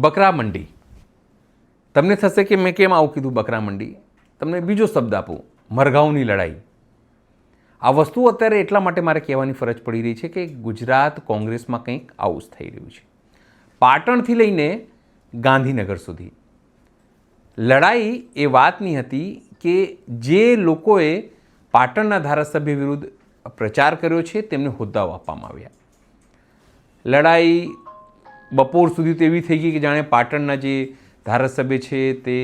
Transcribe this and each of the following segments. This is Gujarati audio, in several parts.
બકરા મંડી. તમને થશે કે મેં કેમ આવું કીધું બકરા મંડી. તમને બીજો શબ્દ આપું, મરઘાઓની લડાઈ. આ વસ્તુ અત્યારે એટલા માટે મારે કહેવાની ફરજ પડી રહી છે કે ગુજરાત કોંગ્રેસમાં કંઈક આવું જ થઈ રહ્યું છે. પાટણથી લઈને ગાંધીનગર સુધી લડાઈ એ વાતની હતી કે જે લોકોએ પાટણના ધારાસભ્ય વિરુદ્ધ પ્રચાર કર્યો છે તેમને હોદ્દાઓ આપવામાં આવ્યા. લડાઈ બપોર સુધી તો એવી થઈ ગઈ કે જાણે પાટણના જે ધારાસભ્ય છે તે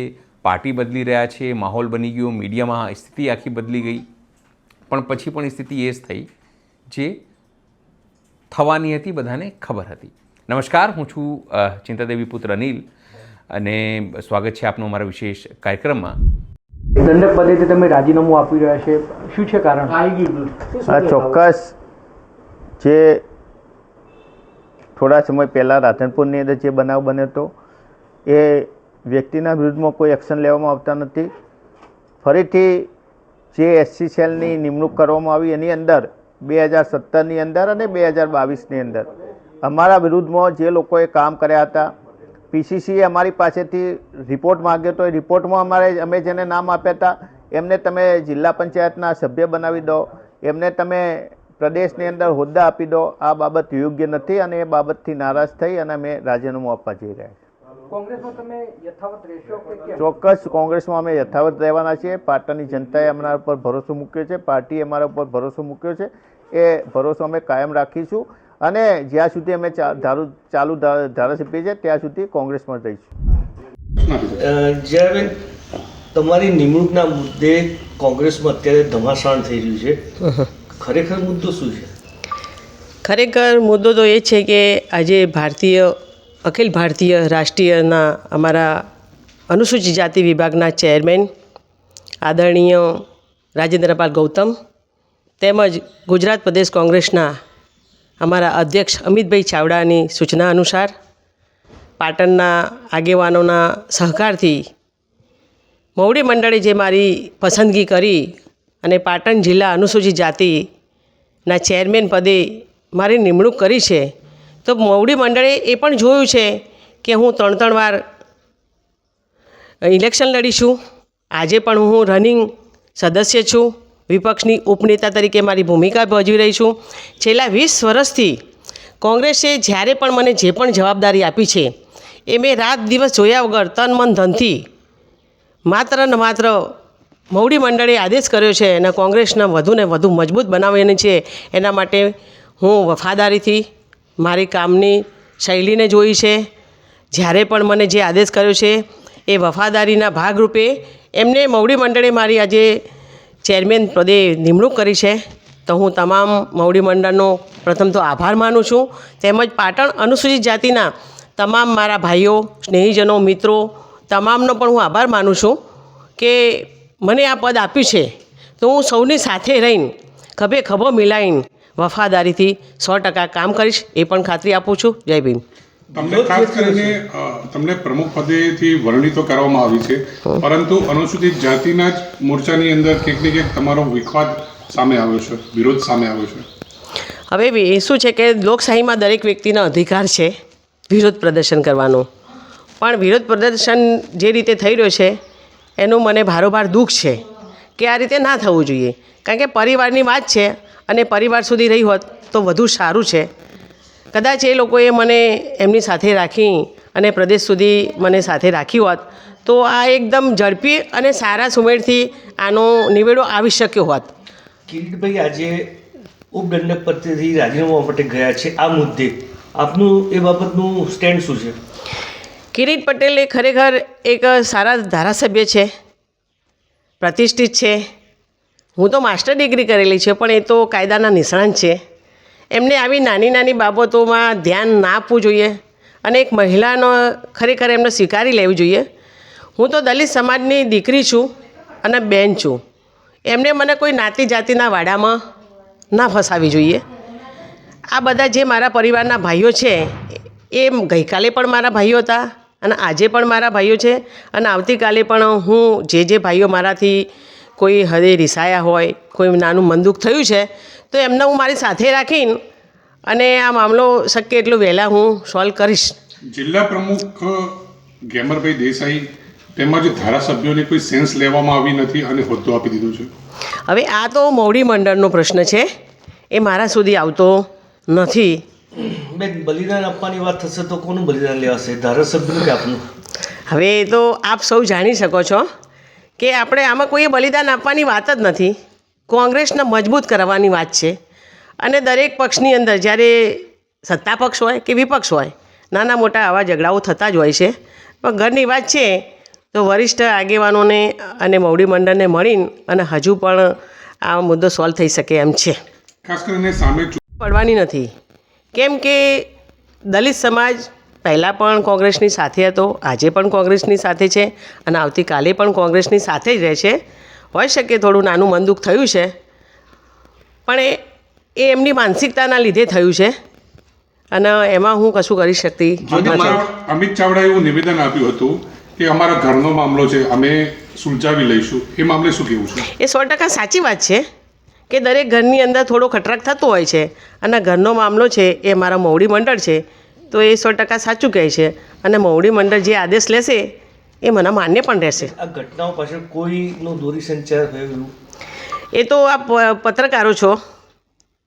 પાર્ટી બદલી રહ્યા છે, માહોલ બની ગયો, મીડિયામાં સ્થિતિ આખી બદલી ગઈ. પણ પછી પણ સ્થિતિ એ જ થઈ જે થવાની હતી, બધાને ખબર હતી. નમસ્કાર, હું છું ચિંતાદેવી પુત્ર અનિલ અને સ્વાગત છે આપનું અમારા વિશેષ કાર્યક્રમમાં. દંડક પદેથી તમે રાજીનામું આપી રહ્યા છે, શું છે કારણ? આ ચોક્કસ જે થોડા સમય પહેલાં રાધનપુરની અંદર જે બનાવ બન્યો હતો એ વ્યક્તિના વિરુદ્ધમાં કોઈ એક્શન લેવામાં આવતા નથી. ફરીથી જે એસસી સેલની નિમણૂક કરવામાં આવી એની અંદર 2017ની અંદર અને 2022ની અંદર અમારા વિરુદ્ધમાં જે લોકોએ કામ કર્યા હતા, પીસીસીએ અમારી પાસેથી રિપોર્ટ માગ્યો હતો. એ રિપોર્ટમાં અમે જેને નામ આપ્યા હતા એમને તમે જિલ્લા પંચાયતના સભ્ય બનાવી દો, એમને તમે પ્રદેશની અંદર હોદ્દા આપી દો. આ બાબત યોગ્ય નથી અને એ બાબતથી નારાજ થઈ અને અમે રાજીનામું આપવા જઈ રહ્યા છીએ. કોંગ્રેસમાં તમે યથાવત રહેશો કે કેમ? ચોક્કસ કોંગ્રેસમાં અમે યથાવત રહેવાના છીએ. પાટણની જનતાએ અમારા ઉપર ભરોસો મૂક્યો છે, પાર્ટીએ અમારા ઉપર ભરોસો મૂક્યો છે. એ ભરોસો અમે કાયમ રાખીશું અને જ્યાં સુધી અમે ચાલુ ધારાસભ્ય છે ત્યાં સુધી કોંગ્રેસમાં રહીશું. જ્યારે તમારી નિમણૂકના મુદ્દે કોંગ્રેસમાં અત્યારે ધમાસાણ થઈ રહ્યું છે, ખરેખર મુદ્દો શું છે? ખરેખર મુદ્દો તો એ છે કે આજે અખિલ ભારતીય રાષ્ટ્રીયના અમારા અનુસૂચિત જાતિ વિભાગના ચેરમેન આદરણીય રાજેન્દ્રપાલ ગૌતમ તેમજ ગુજરાત પ્રદેશ કોંગ્રેસના અમારા અધ્યક્ષ અમિતભાઈ ચાવડાની સૂચના અનુસાર પાટણના આગેવાનોના સહકારથી મવડી મંડળે જે મારી પસંદગી કરી અને પાટણ જિલ્લા અનુસૂચિત જાતિના ચેરમેન પદે મારી નિમણૂક કરી છે, તો મવડી મંડળે એ પણ જોયું છે કે હું 3 વાર ઇલેક્શન લડી છું. આજે પણ હું રનિંગ સદસ્ય છું, વિપક્ષની ઉપનેતા તરીકે મારી ભૂમિકા ભજવી રહી છું. છેલ્લા 20 વર્ષથી કોંગ્રેસે જ્યારે પણ મને જે પણ જવાબદારી આપી છે એ મેં રાત દિવસ જોયા વગર તન મન ધનથી માત્ર ને માત્ર મવડી મંડળે આદેશ કર્યો છે અને કોંગ્રેસને વધુને વધુ મજબૂત બનાવવાની છે. એના માટે હું વફાદારીથી મારી કામની શૈલીને જોઈ છે. જ્યારે પણ મને જે આદેશ કર્યો છે એ વફાદારીના ભાગરૂપે એમને મવડી મંડળે મારી આજે ચેરમેન પદે નિમણૂક કરી છે. તો હું તમામ મવડી મંડળનો પ્રથમ તો આભાર માનું છું. તેમજ પાટણ અનુસૂચિત જાતિના તમામ મારા ભાઈઓ, સ્નેહીજનો, મિત્રો તમામનો પણ હું આભાર માનું છું કે મને આ પદ આપ્યું છે. તો હું સૌની સાથે રહીને ખભે ખભો મિલાવીને વફાદારીથી 100% કામ કરીશ, એ પણ ખાતરી આપું છું. જય ભીમ. તમને ખાસ કરીને તમને પ્રમુખ પદેથી વર્ણિત કરવામાં આવી છે, પરંતુ અનુસૂચિત જાતિના જ મોરચાની અંદર ક્યાંક ને ક્યાંક તમારો વિખવાદ સામે આવ્યો છે, વિરોધ સામે આવ્યો છે. હવે એ શું છે કે લોકશાહીમાં દરેક વ્યક્તિનો અધિકાર છે વિરોધ પ્રદર્શન કરવાનો, પણ વિરોધ પ્રદર્શન જે રીતે થઈ રહ્યો છે એનું મને ભારોભાર દુઃખ છે કે આ રીતે ના થવું જોઈએ. કારણ કે પરિવારની વાત છે અને પરિવાર સુધી રહી હોત તો વધુ સારું છે. કદાચ એ લોકોએ મને એમની સાથે રાખી અને પ્રદેશ સુધી મને સાથે રાખી હોત તો આ એકદમ ઝડપી અને સારા સુમેળથી આનો નિવેડો આવી શક્યો હોત. કિરીટભાઈ આજે ઉપદંડક પદેથી રાજીનામા માટે ગયા છે, આ મુદ્દે આપનું એ બાબતનું સ્ટેન્ડ શું છે? કિરીટ પટેલ એ ખરેખર એક સારા ધારાસભ્ય છે, પ્રતિષ્ઠિત છે. હું તો માસ્ટર ડિગ્રી કરેલી છે પણ એ તો કાયદાના નિષ્ણાત છે. એમને આવી નાની નાની બાબતોમાં ધ્યાન ના આપવું જોઈએ અને એક મહિલાનો ખરેખર એમને સ્વીકારી લેવી જોઈએ. હું તો દલિત સમાજની દીકરી છું અને બહેન છું. એમને મને કોઈ નાતી જાતિના વાડામાં ના ફસાવી જોઈએ. આ બધા જે મારા પરિવારના ભાઈઓ છે એ ગઈકાલે પણ મારા ભાઈઓ હતા અને આજે પણ મારા ભાઈઓ છે અને આવતીકાલે પણ હું જે ભાઈઓ મારાથી કોઈ હદે રિસાયા હોય, કોઈ નાનું મનદુખ થયું છે તો એમને હું મારી સાથે રાખીને અને આ મામલો શક્ય એટલું વહેલા હું સોલ્વ કરીશ. જિલ્લા પ્રમુખ ગેમરભાઈ દેસાઈ તેમજ ધારાસભ્યોની કોઈ સેન્સ લેવામાં આવી નથી અને હોદ્દો આપી દીધો છે. હવે આ તો મોવડી મંડળનો પ્રશ્ન છે, એ મારા સુધી આવતો નથી. બેન, બલિદાન આપવાની વાત થશે તો કોનું બલિદાન લેવાશે, ધારાસભ્યનું કે આપનું? હવે એ તો આપ સૌ જાણી શકો છો કે આપણે આમાં કોઈએ બલિદાન આપવાની વાત જ નથી. કોંગ્રેસને મજબૂત કરવાની વાત છે. અને દરેક પક્ષની અંદર જ્યારે સત્તા પક્ષ હોય કે વિપક્ષ હોય, નાના મોટા આવા ઝઘડાઓ થતા જ હોય છે. પણ ઘરની વાત છે તો વરિષ્ઠ આગેવાનોને અને મોવડી મંડળને મળીને અને હજુ પણ આ મુદ્દો સોલ્વ થઈ શકે એમ છે. ખાસ કરીને સામે પડવાની નથી, કેમ કે દલિત સમાજ પહેલાં પણ કોંગ્રેસની સાથે હતો, આજે પણ કોંગ્રેસની સાથે છે અને આવતીકાલે પણ કોંગ્રેસની સાથે જ રહેશે. હોઈ શકે થોડું નાનું મન દુઃખ થયું છે, પણ એ એમની માનસિકતાના લીધે થયું છે અને એમાં હું કશું કરી શકતી નથી. અમિત ચાવડાએ એવું નિવેદન આપ્યું હતું કે અમારા ઘરનો મામલો છે, અમે સુલઝાવી લઈશું. એ મામલે શું કહેવું છે? એ 100% સાચી વાત છે કે દરેક ઘરની અંદર થોડો ખટરાક થતો હોય છે અને ઘરનો મામલો છે એ મારા મોવડી મંડળ છે, તો એ 100% સાચું કહે છે અને મોવડી મંડળ જે આદેશ લેશે એ મને માન્ય પણ રહેશે. આ ઘટનાઓ પાછળ કોઈનો દોરી સંચાર થયો? એ તો આપ પત્રકારો છો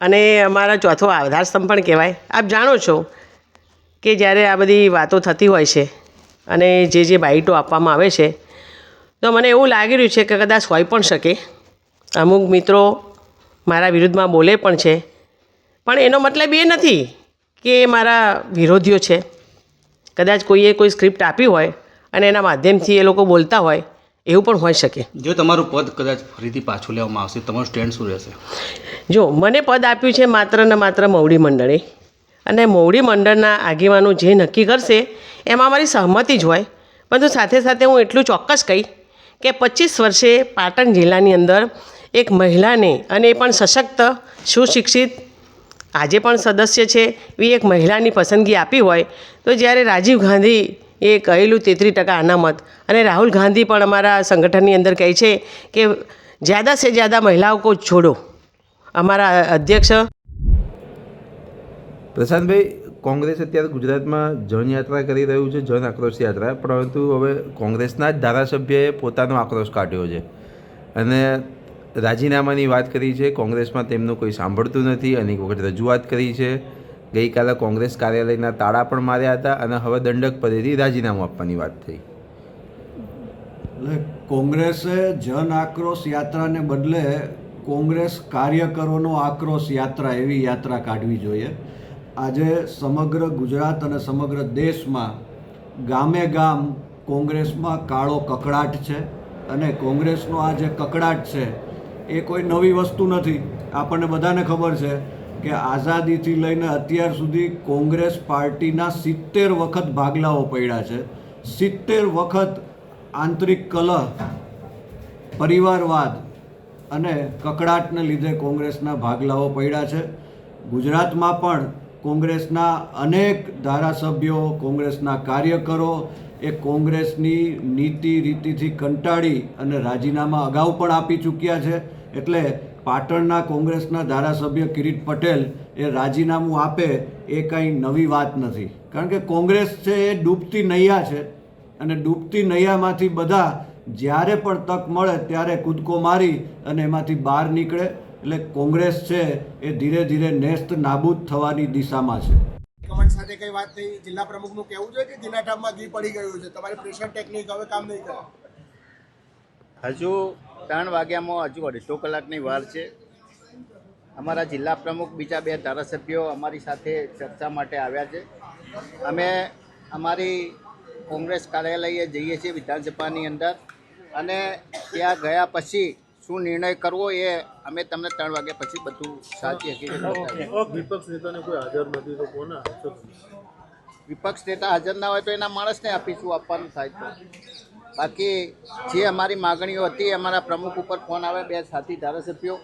અને અમારા ચોથો આધારસ્તંભ પણ કહેવાય. આપ જાણો છો કે જ્યારે આ બધી વાતો થતી હોય છે અને જે બાઇટો આપવામાં આવે છે તો મને એવું લાગી રહ્યું છે કે કદાચ હોઈ પણ શકે. અમુક મિત્રો મારા વિરુદ્ધમાં બોલે પણ છે, પણ એનો મતલબ એ નથી કે એ મારા વિરોધીઓ છે. કદાચ કોઈએ કોઈ સ્ક્રિપ્ટ આપી હોય અને એના માધ્યમથી એ લોકો બોલતા હોય, એવું પણ હોઈ શકે. જો તમારું પદ કદાચ ફરીથી પાછું લેવામાં આવશે, તમારું સ્ટેન્ડ શું રહેશે? જો મને પદ આપ્યું છે માત્ર ને માત્ર મોવડી મંડળે, અને મોવડી મંડળના આગેવાનો જે નક્કી કરશે એમાં મારી સહમતિ જ હોય. પરંતુ સાથે સાથે હું એટલું ચોક્કસ કહી કે 25 વર્ષે પાટણ જિલ્લાની અંદર એક મહિલાને, અને એ પણ સશક્ત, સુશિક્ષિત, આજે પણ સદસ્ય છે એવી એક મહિલાની પસંદગી આપી હોય, તો જ્યારે રાજીવ ગાંધી એ કહેલું 33% અનામત, અને રાહુલ ગાંધી પણ અમારા સંગઠનની અંદર કહે છે કે જ્યાદા સે જ્યાદા મહિલાઓ કો છોડો. અમારા અધ્યક્ષ પ્રશાંતભાઈ, કોંગ્રેસ અત્યારે ગુજરાતમાં જનયાત્રા કરી રહ્યું છે, જન આક્રોશ યાત્રા, પરંતુ હવે કોંગ્રેસના જ ધારાસભ્યએ પોતાનો આક્રોશ કાઢ્યો છે અને રાજીનામાની વાત કરી છે. કોંગ્રેસમાં તેમનું કોઈ સાંભળતું નથી, અનેક વખત રજૂઆત કરી છે. ગઈકાલે કોંગ્રેસ કાર્યાલયના તાળા પણ માર્યા હતા અને હવે દંડક પદેથી રાજીનામું આપવાની વાત થઈ. એટલે કોંગ્રેસે જન આક્રોશ યાત્રાને બદલે કોંગ્રેસ કાર્યકરોનો આક્રોશ યાત્રા એવી યાત્રા કાઢવી જોઈએ. આજે સમગ્ર ગુજરાત અને સમગ્ર દેશમાં ગામે ગામ કોંગ્રેસમાં કાળો કકળાટ છે અને કોંગ્રેસનો આ જે કકળાટ છે એ કોઈ નવી વસ્તુ નથી. આપણને બધાને ખબર છે કે આઝાદીથી લઈને અત્યાર સુધી કોંગ્રેસ પાર્ટીના 70 વખત ભાગલાઓ પડ્યા છે. 70 વખત આંતરિક કલહ, પરિવારવાદ અને કકળાટને લીધે કોંગ્રેસના ભાગલાઓ પડ્યા છે. ગુજરાતમાં પણ કોંગ્રેસના અનેક ધારાસભ્યો, કોંગ્રેસના કાર્યકરો એ કોંગ્રેસની નીતિ રીતિથી કંટાળી અને રાજીનામા અગાઉ પણ આપી ચૂક્યા છે. એટલે પાટણના કોંગ્રેસના ધારાસભ્ય કિરીટ પટેલ એ રાજીનામું આપે એ કંઈ નવી વાત નથી. કારણ કે કોંગ્રેસ છે એ ડૂબતી નૈયા છે અને ડૂબતી નૈયામાંથી બધા જ્યારે પણ તક મળે ત્યારે કૂદકો મારી અને એમાંથી બહાર નીકળે. એટલે કોંગ્રેસ છે એ ધીરે ધીરે નેસ્ત નાબૂદ થવાની દિશામાં છે. કમંડ સાથે કઈ વાત થઈ? જિલ્લા પ્રમુખનું કહેવું છે કે જિલ્લા ઠામમાં ઘી પડી ગયું છે, તમારી પ્રેશર ટેકનિક હવે કામ નહીં કરે. હજુ 3 વાગ્યામાં હજુ 2.5 કલાકની વાર છે. અમારા જિલ્લા પ્રમુખ બીજા 2 ધારાસભ્યો અમારી સાથે ચર્ચા માટે આવ્યા છે. અમે અમારી કોંગ્રેસ કાર્યાલયે જઈએ છીએ વિધાનસભાની અંદર, અને ત્યાં ગયા પછી શું નિર્ણય કરવો એ અમે તમને 3 વાગ્યા પછી બધું સાચી હકીકત બતાવીએ. વિપક્ષ નેતાને કોઈ હાજર નથી તો કોને? વિપક્ષ નેતા હાજર ના હોય તો એના માણસને આપીશું, આપવાનું થાય તો. બાકી જે અમારી માગણીઓ હતી, અમારા પ્રમુખ ઉપર ફોન આવે 2 સાથી ધારાસભ્યો,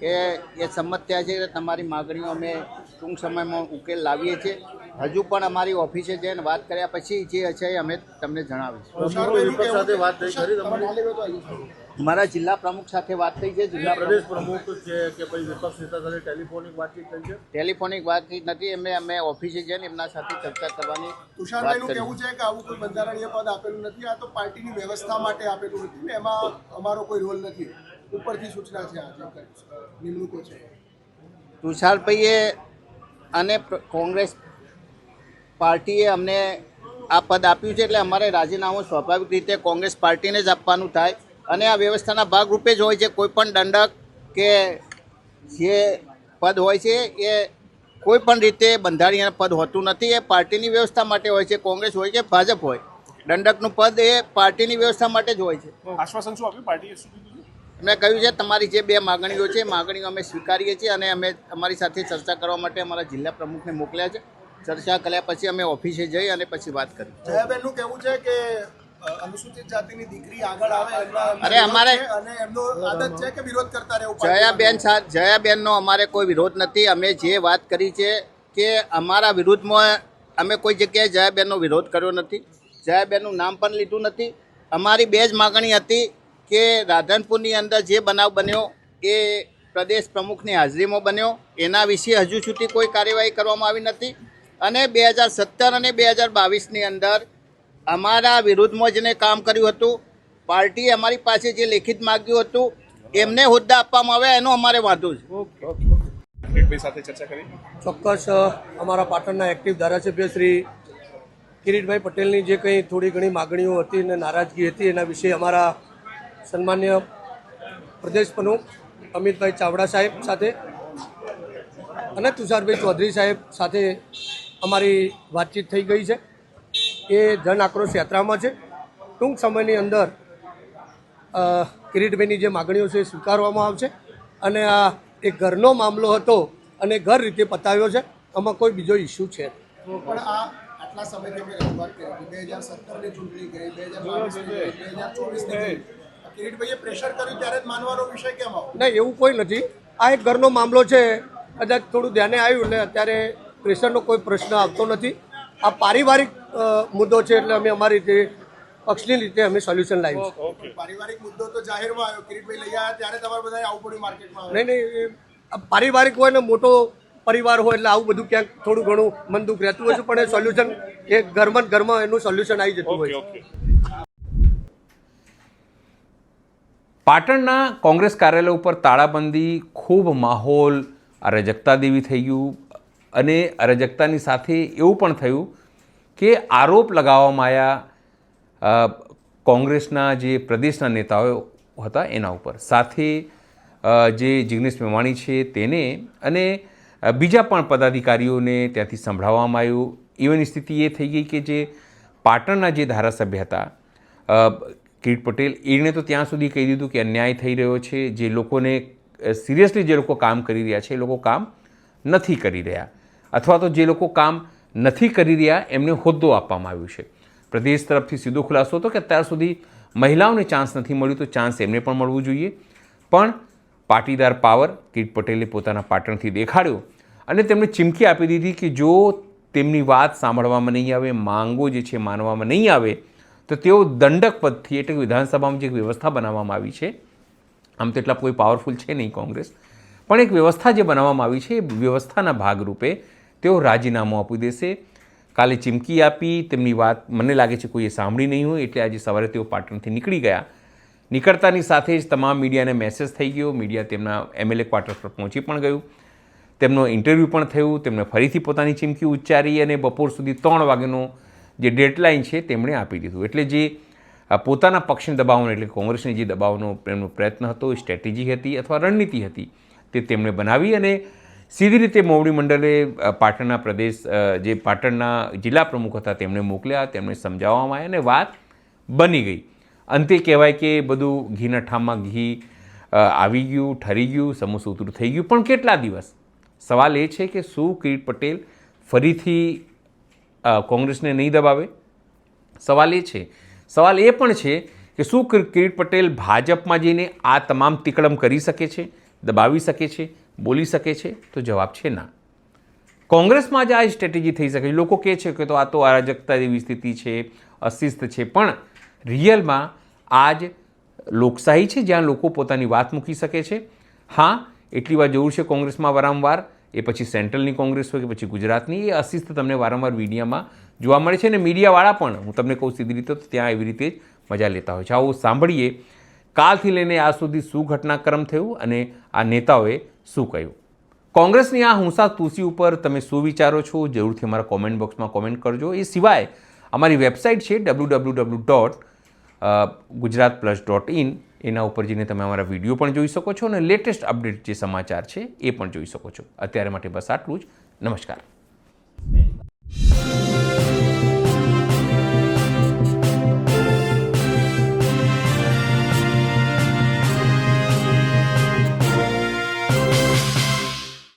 એ સંમત થયા છે કે તમારી માગણીઓ અમે ટૂંક સમયમાં ઉકેલ લાવીએ છીએ. હજુ પણ અમારી ઓફિસે જઈને વાત કર્યા પછી જે છે એ અમે તમને જણાવીશું. મારા જિલ્લા પ્રમુખ સાથે વાત થઈ છે. જિલ્લા પ્રદેશ પ્રમુખ છે કે પછી વિપક્ષ નેતા સાથે ટેલિફોનિક વાતચીત થઈ છે? ટેલિફોનિક વાતચીત નથી. અમે ઓફિસે જઈને એમના સાથે ચર્ચા કરવાની તુષારભાઈનું કહેવું છે કે આવું કોઈ બંધારણીય પદ આપેલું નથી, આ તો પાર્ટીની વ્યવસ્થા માટે આપેલું હતું ને એમાં અમારો કોઈ રોલ નથી, ઉપરથી સૂચના છે, આ નિમણૂકો છે. તુષારભાઈએ અને કોંગ્રેસ પાર્ટીએ અમને આ પદ આપ્યું છે એટલે અમારે રાજીનામું સ્વાભાવિક રીતે કોંગ્રેસ પાર્ટીને જ આપવાનું થાય અને આ વ્યવસ્થાના ભાગરૂપે જ હોય છે. કોઈ પણ દંડક કે જે પદ હોય છે એ કોઈ પણ રીતે બંધારણીય પદ હોતું નથી. એ પાર્ટીની વ્યવસ્થા માટે હોય છે. કોંગ્રેસ હોય કે ભાજપ હોય, દંડકનું પદ એ પાર્ટીની વ્યવસ્થા માટે જ હોય છે. આશ્વાસન શું આપ્યું પાર્ટીએ? શું કીધું? એમણે કહ્યું છે તમારી જે 2 માગણીઓ છે એ માગણીઓ અમે સ્વીકારીએ છીએ અને અમે અમારી સાથે ચર્ચા કરવા માટે અમારા જિલ્લા પ્રમુખને મોકલ્યા છે. ચર્ચા કર્યા પછી અમે ઓફિસે જઈ અને પછી વાત કરી. જયાબેનનું કહેવું છે કે અનુસૂચિત જાતિની દીકરી આગળ આવે અરે અમારે અને એમનો આદત છે કે વિરોધ કરતા રહેવું. જયાબેનનો અમારે કોઈ વિરોધ નથી. અમે જે વાત કરી છે કે અમારા વિરુદ્ધમાં અમે કોઈ જગ્યાએ જયાબેનનો વિરોધ કર્યો નથી. જયાબેનનું નામ પણ લીધું નથી. અમારી 2 જ માગણી હતી કે રાધનપુરની અંદર જે બનાવ બન્યો એ પ્રદેશ પ્રમુખની હાજરીમાં બન્યો, એના વિશે હજુ સુધી કોઈ કાર્યવાહી કરવામાં આવી નથી. અને 2017 અને 2022ની અંદર અમારા વિરુદ્ધમાં જેને કામ કર્યું હતું, પાર્ટીએ અમારી પાસે જે લેખિત માગ્યું હતું એમને હોદ્દા આપવામાં આવ્યા, એનો અમારે વાંધો છે. સાથે ચર્ચા કરી. ચોક્કસ અમારા પાટણના એક્ટિવ ધારાસભ્ય શ્રી કિરીટભાઈ પટેલની જે કંઈ થોડી ઘણી માગણીઓ હતી અને નારાજગી હતી એના વિશે અમારા સન્માન્ય પ્રદેશ પ્રમુખ અમિતભાઈ ચાવડા સાહેબ સાથે અને તુષારભાઈ ચૌધરી સાહેબ સાથે અમારી વાતચીત થઈ ગઈ છે. એ જન આક્રોશ યાત્રામાં છે. ટૂંક સમયની અંદર કિરીટભાઈની જે માગણીઓ છે એ સ્વીકારવામાં આવશે અને આ એક ઘરનો મામલો હતો અને ઘર રીતે પતાવ્યો છે. આમાં કોઈ બીજો ઇસ્યુ છે. પણ આ આટલા સમયથી અમે રજૂઆત કરી, 2017ની ચૂંટણી ગઈ, 2022ની ગઈ, 2024ની ગઈ, કિરીટભાઈએ પ્રેશર કર્યું ત્યારે જ માનવાનો વિષય કેમ આવો? નહીં, એવું કોઈ નથી. આ એક ઘરનો મામલો છે. કદાચ થોડું ધ્યાને આવ્યું એટલે અત્યારે પ્રેશરનો કોઈ પ્રશ્ન આવતો નથી. આ પારિવારિક મુદ્દો છે એટલે અમે અમારી રીતે પક્ષની રીતે અમે સોલ્યુશન લાવ્યું છે. પારિવારિક મુદ્દો તો જાહેરમાં આવ્યો, કિરીટભાઈ લઈ આવ્યા ત્યારે તમારે બધા આવું પડ્યું માર્કેટમાં. નહીં, પારિવારિક હોય ને મોટો પરિવાર હોય એટલે આવું બધું ક્યાંક થોડું ઘણું મન દુઃખ રહેતું હોય છે, પણ એ સોલ્યુશન એ ઘરમાં એનું સોલ્યુશન આવી જતું હોય છે. પાટણના કોંગ્રેસ કાર્યાલય ઉપર તાળાબંધી, ખૂબ માહોલ અરાજકતા દેવી થઈ ગયું અને અરાજકતાની સાથે એવું પણ થયું કે આરોપ લગાવવામાં આવ્યા કોંગ્રેસના જે પ્રદેશના નેતાઓ હતા એના ઉપર, સાથે જે જિગ્નેશ મેવાણી છે તેને અને બીજા પણ પદાધિકારીઓને ત્યાંથી સંભળાવવામાં આવ્યું. એવી સ્થિતિ એ થઈ ગઈ કે જે પાટણના જે ધારાસભ્ય હતા કિરીટ પટેલ, એણે તો ત્યાં સુધી કહી દીધું કે અન્યાય થઈ રહ્યો છે. જે લોકોને સિરિયસલી જે લોકો કામ કરી રહ્યા છે એ લોકો કામ નથી કરી રહ્યા, અથવા તો જે લોકો કામ નથી કરી રહ્યા એમને હોદ્દો આપવામાં આવ્યું છે. પ્રદેશ તરફથી સીધો ખુલાસો હતો કે અત્યાર સુધી મહિલાઓને ચાન્સ નથી મળ્યું, તો ચાન્સ એમને પણ મળવું જોઈએ. પણ પાટીદાર પાવર કિરીટ પટેલે પોતાના પાટણથી દેખાડ્યો અને તેમણે ચીમકી આપી દીધી કે જો તેમની વાત સાંભળવામાં નહીં આવે, માંગો જે છે માનવામાં નહીં આવે, તો તેઓ દંડક પદથી એટલે કે વિધાનસભામાં જે વ્યવસ્થા બનાવવામાં આવી છે, આમ તો એટલા કોઈ પાવરફુલ છે નહીં કોંગ્રેસ, પણ એક વ્યવસ્થા જે બનાવવામાં આવી છે એ વ્યવસ્થાના ભાગરૂપે તેઓ રાજીનામું આપી દેશે. કાલે ચીમકી આપી, તેમની વાત મને લાગે છે કોઈએ સાંભળી નહીં હોય, એટલે આજે સવારે તેઓ પાટણથી નીકળી ગયા. નીકળતાની સાથે જ તમામ મીડિયાને મેસેજ થઈ ગયો. મીડિયા તેમના MLA ક્વાર્ટર પર પહોંચી પણ ગયું. તેમનો ઇન્ટરવ્યૂ પણ થયું. તેમણે ફરીથી પોતાની ચીમકી ઉચ્ચારી અને બપોર સુધી 3 વાગ્યાનો જે ડેડલાઇન છે તેમણે આપી દીધું. એટલે જે પોતાના પક્ષને દબાવવાનો, એટલે કોંગ્રેસને જે દબાવવાનો એમનો પ્રયત્ન હતો, સ્ટ્રેટેજી હતી અથવા રણનીતિ હતી, તે તેમણે બનાવી અને સીધી રીતે મોવડી મંડળે પાટણના પ્રદેશ જે પાટણના જિલ્લા પ્રમુખ હતા તેમને મોકલ્યા, તેમને સમજાવવામાં આવ્યા અને વાત બની ગઈ. અંતે કહેવાય કે બધું ઘીના ઠામમાં ઘી આવી ગયું, ઠરી ગયું, સમોસું ઉતરું થઈ ગયું. પણ કેટલા દિવસ? સવાલ એ છે કે શું કિરીટ પટેલ ફરીથી કોંગ્રેસને નહીં દબાવે? સવાલ એ છે. સવાલ એ પણ છે કે શું કિરીટ પટેલ ભાજપમાં જઈને આ તમામ તિકડમ કરી શકે છે? દબાવી શકે છે, બોલી શકે છે? તો જવાબ છે ના. કોંગ્રેસમાં જ આ સ્ટ્રેટેજી થઈ શકે છે. લોકો કહે છે કે તો આ તો અરાજકતા જેવી સ્થિતિ છે, અશિસ્ત છે, પણ રિયલમાં આ જ લોકશાહી છે જ્યાં લોકો પોતાની વાત મૂકી શકે છે. હા, એટલી વાર જરૂર છે કોંગ્રેસમાં વારંવાર, એ પછી સેન્ટ્રલની કોંગ્રેસ હોય કે પછી ગુજરાતની, એ અશિસ્ત તમને વારંવાર મીડિયામાં જોવા મળે છે. અને મીડિયાવાળા પણ, હું તમને કહું સીધી રીતે, તો ત્યાં એવી રીતે જ મજા લેતા હોય છે. આવો સાંભળીએ કાલથી લઈને આજ સુધી શું ઘટનાક્રમ થયું અને આ નેતાઓએ શું કહ્યું. કોંગ્રેસની આ હુંસા તુસી ઉપર તમે શું વિચારો છો? જરૂરથી અમારા કોમેન્ટ બોક્સમાં કોમેન્ટ કરજો. એ સિવાય અમારી વેબસાઇટ છે www.gujaratplus.in, એના ઉપર જઈને તમે અમારા વિડીયો પણ જોઈ શકો છો અને લેટેસ્ટ અપડેટ જે સમાચાર છે એ પણ જોઈ શકો છો. અત્યારે માટે બસ આટલું જ. નમસ્કાર.